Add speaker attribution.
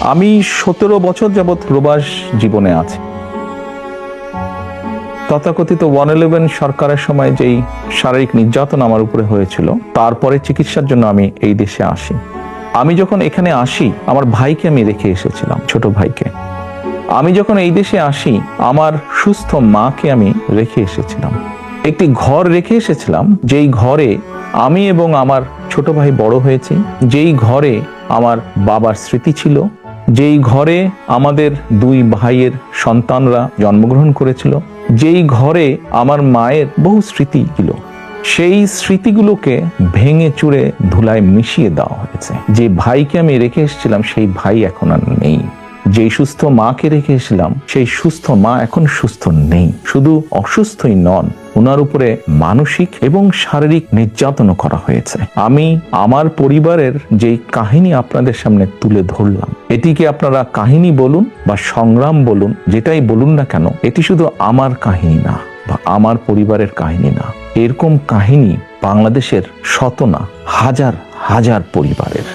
Speaker 1: আমি 17 বছর যাবৎ প্রবাস জীবনে আছি। তথাকথিত 111 সরকারের সময় যেই শারীরিক নির্যাতন আমার উপরে হয়েছিল, তারপরে চিকিৎসার জন্য আমি এই দেশে আসি। আমি যখন এখানে আসি, আমার ভাইকে আমি রেখে এসেছিলাম, ছোট ভাইকে। আমি যখন এই দেশে আসি, আমার সুস্থ মাকে আমি রেখে এসেছিলাম। একটি ঘর রেখে এসেছিলাম, যেই ঘরে আমি এবং আমার ছোট ভাই বড় হয়েছি, যেই ঘরে আমার বাবার স্মৃতি ছিল, যেই ঘরে আমাদের দুই ভাইয়ের সন্তানরা জন্মগ্রহণ করেছিল, যেই ঘরে আমার মায়ের বহু স্মৃতি ছিল, সেই স্মৃতিগুলোকে ভেঙে চুরে ধুলায় মিশিয়ে দেওয়া হয়েছে। যে ভাইকে আমি রেখে এসেছিলাম, সেই ভাই এখন আর নেই। যেই সুস্থ মাকে রেখে এসেছিলাম, সেই সুস্থ মা এখন সুস্থ নেই। শুধু অসুস্থই নন, ওনার উপরে মানসিক এবং শারীরিক নির্যাতনও করা হয়েছে। আমি আমার পরিবারের যেই কাহিনী আপনাদের সামনে তুলে ধরলাম, এটিকে আপনারা কাহিনী বলুন বা সংগ্রাম বলুন, যেটাই বলুন না কেন, এটি শুধু আমার কাহিনী না বা আমার পরিবারের কাহিনী না। এরকম কাহিনী বাংলাদেশের শত না হাজার হাজার পরিবারের।